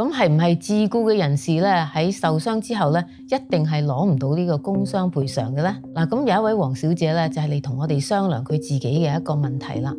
咁係唔係自僱嘅人士咧喺受傷之後咧，一定係攞唔到呢個工傷賠償嘅咧？嗱，咁有一位黃小姐咧就係嚟同我哋商量佢自己嘅一個問題啦。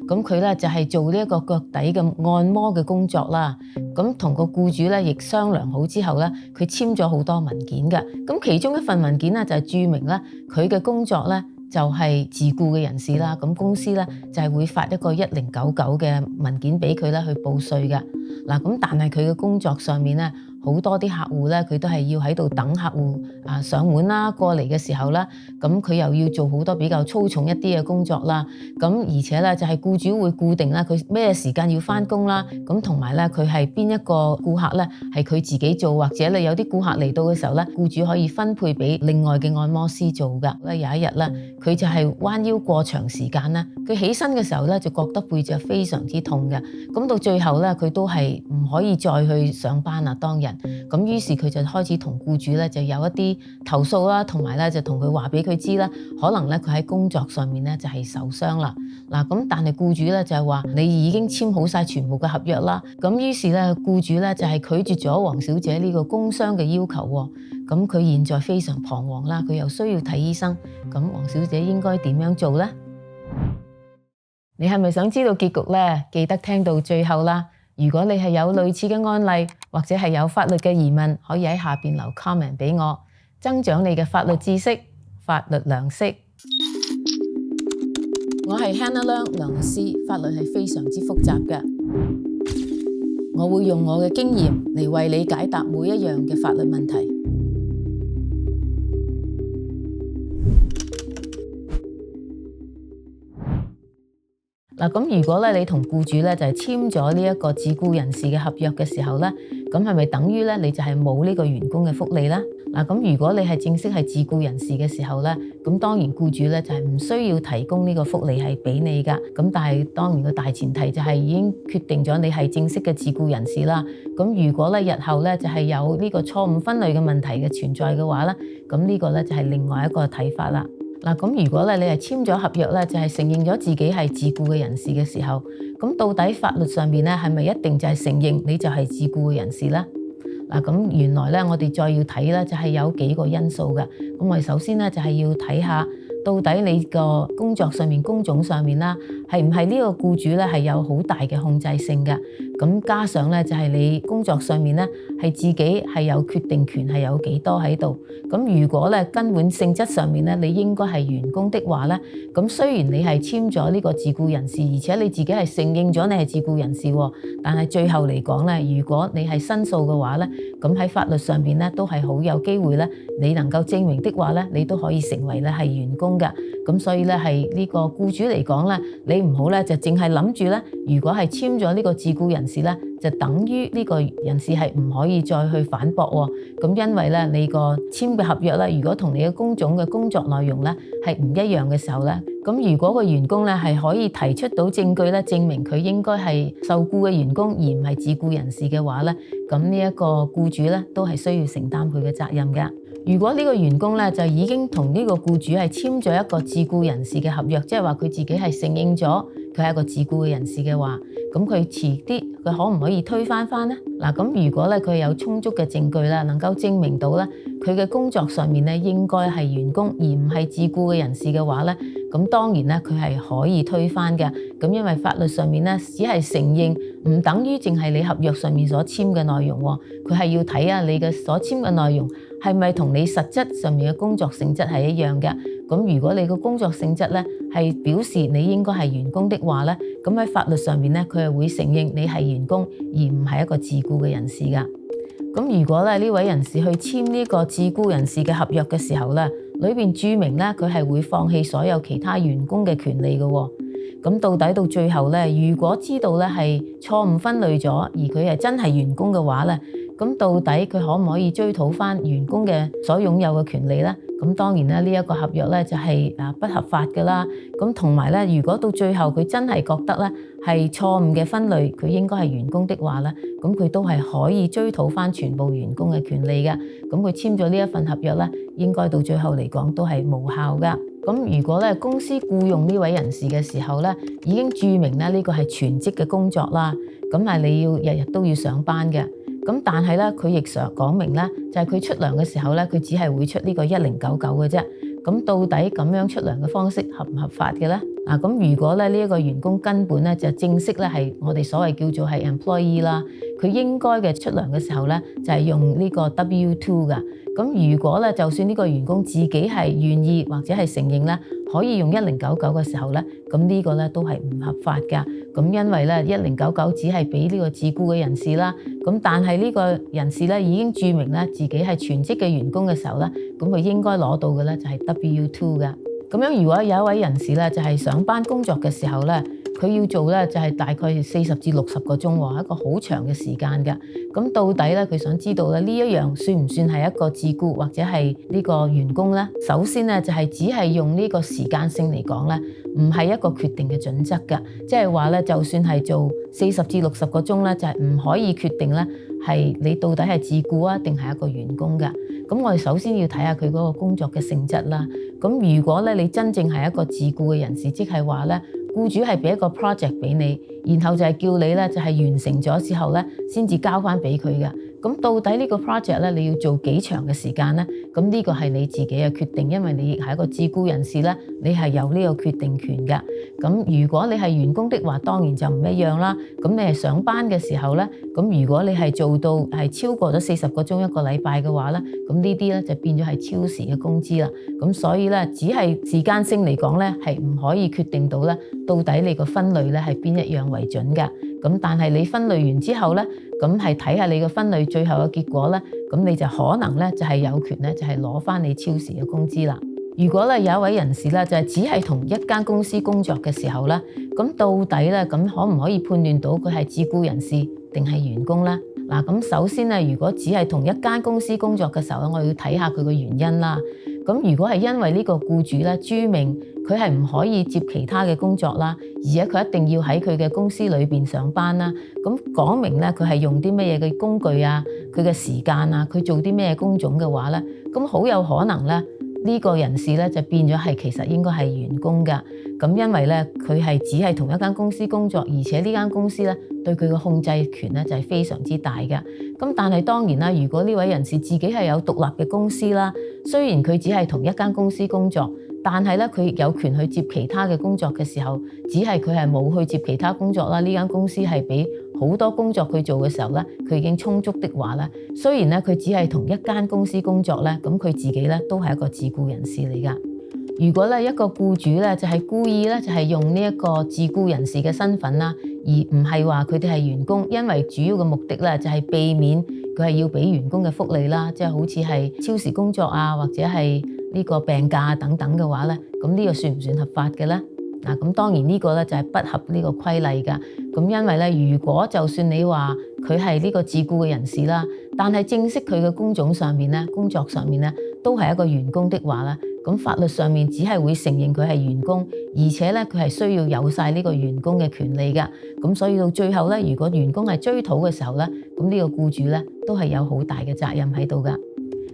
咁佢咧就係做呢一個腳底嘅按摩嘅工作啦。咁同個僱主咧亦商量好之後咧，佢簽咗好多文件嘅。咁其中一份文件咧就係註明咧佢嘅工作咧就係自僱嘅人士啦。咁公司咧就係會發一個1099嘅文件俾佢咧去報稅嘅。嗱，咁但係佢嘅工作上面咧，好多啲客戶咧，佢都係要喺度等客戶上門啦，過嚟嘅時候啦，咁佢又要做好多比較粗重一啲嘅工作啦。咁而且咧就係僱主會固定啦，佢咩時間要返工啦。咁同埋咧，佢係邊一個顧客咧係佢自己做，或者咧有啲顧客嚟到嘅時候咧，僱主可以分配俾另外嘅按摩師做㗎。咧有一日咧，佢就係彎腰過長時間咧，佢起身嘅時候咧就覺得背脊非常之痛嘅。咁到最後咧，佢都係唔可以再去上班啦當日。咁於是佢就開始同僱主咧就有一啲投訴啦，同埋咧就同佢話俾佢知啦，可能咧佢喺工作上面咧就係受傷啦。嗱，咁但係僱主咧就係話你已經簽好晒全部嘅合約啦。咁於是咧僱主咧就係拒絕咗黃小姐呢個工傷嘅要求喎。咁佢現在非常彷徨啦，佢又需要睇醫生。咁黃小姐應該點樣做呢？你係咪想知道結局呢？記得聽到最後啦。如果你係有類似嘅案例，或者係有法律嘅疑問，可以喺下邊留 comment 俾我，增長你嘅法律知識、法律常識。我係 Hannah 梁律師，法律係非常之複雜嘅，我會用我嘅經驗嚟為你解答每一樣嘅法律問題。嗱，咁如果咧你同僱主咧就係簽咗呢一個自僱人士嘅合約嘅時候咧，咁係咪等於咧你就係冇呢個員工嘅福利咧？嗱，咁如果你係正式係自僱人士嘅時候咧，咁當然僱主咧就係唔需要提供呢個福利係俾你噶。咁但係當然個大前提就係已經決定咗你係正式嘅自僱人士啦。咁如果咧日後咧就係有呢個錯誤分類嘅問題嘅存在嘅話咧，咁呢個咧就係另外一個睇法啦。嗱，咁如果咧你係簽咗合約咧，就係承認咗自己係自僱嘅人士嘅時候，咁到底法律上面咧係咪一定就係承認你就係自僱嘅人士咧？嗱，咁原來咧我哋再要睇咧就係有幾個因素嘅。咁我哋首先咧就係要睇下到底你個工作上面工種上面啦，係唔係呢個僱主咧係有好大嘅控制性嘅？咁加上咧就係你工作上面咧係自己係有決定權係有幾多喺度。咁如果咧根本性質上面咧你應該係員工的話咧，咁雖然你係簽咗呢個自僱人士，而且你自己係承認咗你係自僱人士，但係最後嚟講咧，如果你係申訴嘅話咧，咁喺法律上邊咧都係好有機會咧，你能夠證明的話咧，你都可以成為咧係員工嘅。咁所以咧係呢個僱主嚟講咧，你唔好咧就淨係諗住咧，如果係簽咗呢個自僱人士咧，就等於呢個人士係唔可以再去反駁喎。咁因為咧你個簽嘅合約咧，如果同你嘅工種嘅工作內容咧係唔一樣嘅時候咧，咁如果個員工咧係可以提出到證據咧，證明佢應該係受僱嘅員工而唔係自僱人士嘅話咧，咁呢一個僱主咧都係需要承擔佢嘅責任嘅。如果呢個員工咧就已經同呢個僱主係簽咗一個自僱人士嘅合約，即係話佢自己係承認咗佢係一個自僱嘅人士嘅話，咁佢遲啲佢可唔可以推翻呢？嗱，咁如果咧佢有充足嘅證據啦，能夠證明到咧佢嘅工作上面咧應該係員工而唔係自僱嘅人士嘅話咧，咁當然咧佢係可以推翻嘅。咁因為法律上面咧只係承認，唔等於淨係你合約上面所簽嘅內容喎，佢係要睇下你嘅所簽嘅內容係咪同你實質上面嘅工作性質係一樣嘅。咁如果你個工作性質咧係表示你應該係員工的話咧，咁喺法律上面咧佢係會承認你係員工而唔係一個自僱嘅人士噶。咁如果咧呢位人士去簽呢個自僱人士嘅合約嘅時候咧，裏邊註明咧佢係會放棄所有其他員工嘅權利嘅喎。咁到底到最後咧，如果知道咧係錯誤分類咗，而佢係真係員工嘅話咧，咁到底佢可唔可以追討翻員工嘅所擁有嘅權利咧？咁當然啦，呢一個合約咧就係不合法㗎啦。咁同埋咧，如果到最後佢真係覺得咧係錯誤嘅分類，佢應該係員工的話咧，咁佢都係可以追討翻全部員工嘅權利嘅。咁佢簽咗呢一份合約咧，應該到最後嚟講都係無效㗎。咁如果咧公司僱用呢位人士嘅時候咧，已經註明咧呢個係全職嘅工作啦，咁係你要日日都要上班嘅。咁但係咧，佢亦常講明咧，就係佢出糧嘅時候咧，佢只係會出呢個1099嘅啫。咁到底咁樣出糧嘅方式合唔合法嘅咧？咁如果咧呢一個員工根本咧就正式咧係我哋所謂叫做係 employee 啦，佢應該嘅出糧嘅時候咧就係用呢個 W2 噶。咁如果咧就算呢個員工自己係願意或者係承認咧可以用1099嘅時候咧，咁呢個咧都係唔合法噶。咁因為咧1099只係俾呢個自僱嘅人士啦，咁但係呢個人士咧已經註明咧自己係全職嘅員工嘅時候咧，咁佢應該攞到嘅咧就係 W2 噶。咁樣如果有一位人士咧就係上班工作嘅時候咧，佢要做咧就係大概40至60個鐘喎，一個好長嘅時間嘅。咁到底咧佢想知道咧呢一樣算唔算係一個自僱或者係呢個員工咧？首先咧就係只係用呢個時間性嚟講咧，唔係一個決定嘅準則㗎。即係話咧，就算係做40至60個鐘咧，就係唔可以決定咧係你到底係自僱啊定係一個員工㗎。咁我哋首先要睇下佢嗰個工作嘅性質啦。咁如果咧你真正係一個自僱嘅人士，即係話咧僱主係俾一個 project 俾你，然後就係叫你咧就係完成咗之後咧先至交翻俾佢嘅。咁到底呢個 project 咧你要做幾長嘅時間咧？咁呢個係你自己嘅決定，因為你亦係一個自僱人士咧，你係有呢個決定權㗎。咁如果你係員工的話，當然就唔一樣啦。咁你係上班嘅時候咧，咁如果你係做到係超過咗40個鐘一個禮拜嘅話咧，咁呢啲咧就變咗係超時嘅工資啦。咁所以咧，只係時間性嚟講咧，係唔可以決定到咧到底你個分類咧係邊一樣為準㗎。咁但係你分類完之後咧，咁係睇下你個分類最後嘅結果咧，咁你就可能咧就係有權咧就係攞翻你超時嘅工資啦。如果咧有一位人士咧就係只係同一間公司工作嘅時候咧，咁到底咧咁可唔可以判斷到佢係自僱人士定係員工咧？咁首先咧，如果只係同一間公司工作嘅時候咧，我要睇下佢個原因啦。咁如果係因為呢個僱主咧註明佢係唔可以接其他嘅工作啦，而且佢一定要喺佢嘅公司裏邊上班啦，咁講明咧佢係用啲乜嘢嘅工具啊，佢嘅時間啊，佢做啲咩工種嘅話咧，咁好有可能咧呢個人士咧就變咗係其實應該係員工噶。咁因為咧佢係只係同一間公司工作，而且呢間公司咧對佢嘅控制權咧就係非常之大嘅。咁但係當然啦，如果呢位人士自己係有獨立嘅公司啦，雖然佢只係同一間公司工作，但係咧佢有權去接其他嘅工作嘅時候，只係佢係冇去接其他工作啦。呢間公司係俾好多工作佢做嘅時候咧，佢已經充足的話咧，雖然咧佢只係同一間公司工作咧，咁佢自己咧都係一個自僱人士嚟噶。如果咧一個僱主咧就係故意咧就係用呢一個自僱人士嘅身份啦，而唔係話佢哋係員工，因為主要嘅目的咧就係避免佢係要俾員工嘅福利啦，即係好似係超時工作啊，或者係呢個病假等等嘅話咧，咁呢個算唔算合法嘅咧？咁當然呢個咧就係不合呢個規例㗎。咁因為咧，如果就算你話佢係呢個自僱嘅人士啦，但係正式佢嘅工作上面咧都係一個員工的話咧，咁法律上面只係會承認佢係員工，而且咧佢係需要有晒呢個員工嘅權利㗎。咁所以到最後咧，如果員工係追討嘅時候咧，咁呢個僱主咧都係有好大嘅責任喺度㗎。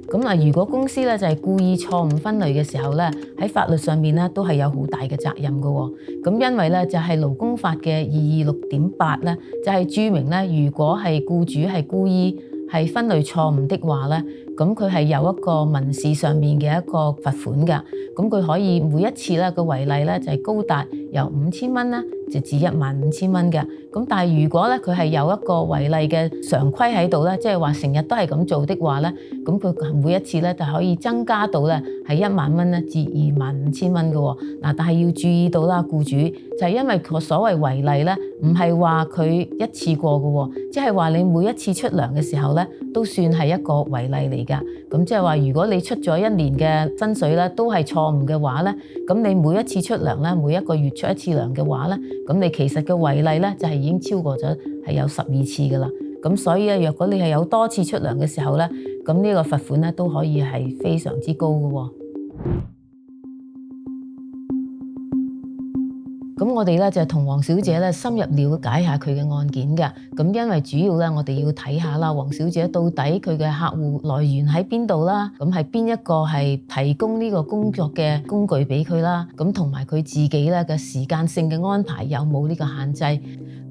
咁如果公司咧就係故意錯誤分類嘅時候咧，喺法律上面咧都係有好大嘅責任㗎喎。咁因為咧就係勞工法嘅226.8咧，就係註明咧，如果係僱主係故意係分類錯誤的話咧，咁佢係有一個民事上面嘅一個罰款㗎。咁佢可以每一次咧個違例咧就係高達由5000蚊咧就至15000蚊嘅。咁但係如果咧佢係有一個違例嘅常規喺度咧，即係話成日都係咁做的話咧，咁佢每一次咧就可以增加到咧係10000蚊咧至25000蚊嘅喎。但係要注意到啦，僱主就係因為個所謂違例咧，唔係話佢一次過嘅喎，即係話你每一次出糧嘅時候咧都算係一個違例嚟㗎。咁即係話如果你出咗1年嘅薪水咧都係錯誤嘅話咧，咁你每一次出糧咧，每一個月出一次糧嘅話咧，咁你其實嘅違例咧就係已經超過咗係有12次㗎啦。咁所以若果你係有多次出糧嘅時候咧，咁呢個罰款咧都可以係非常之高嘅喎。咁我哋咧就同黃小姐咧深入了解下佢嘅案件嘅。咁因為主要咧我哋要睇下啦，黃小姐到底佢嘅客戶來源喺邊度啦？咁係邊一個係提供呢個工作嘅工具俾佢啦？咁同埋佢自己咧嘅時間性嘅安排有冇呢個限制？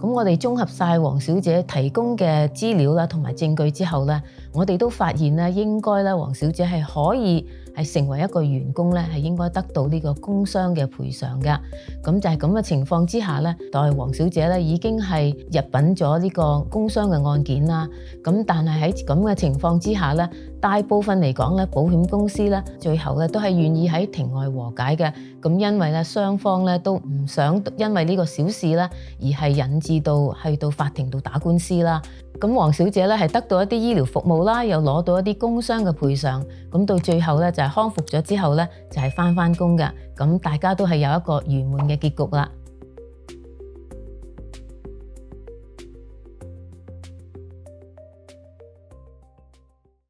咁我哋綜合晒黃小姐提供嘅資料啦，同埋證據之後咧，我哋都發現咧，應該咧黃小姐係可以係成為一個員工咧，係應該得到呢個工傷嘅賠償㗎。咁就係咁嘅情況之下咧，代黃小姐咧已經係入稟咗呢個工傷嘅案件啦。咁但係喺咁嘅情況之下咧，大部分嚟講咧，保險公司咧最後咧都係願意喺庭外和解嘅。咁因為咧雙方咧都唔想因為呢個小事咧而係引致到去到法庭度打官司啦。咁黃小姐咧係得到一啲醫療服務啦，又攞到一啲工傷嘅賠償。咁到最後咧就係康復咗之後咧就係返工嘅。咁大家都係有一個圓滿嘅結局啦。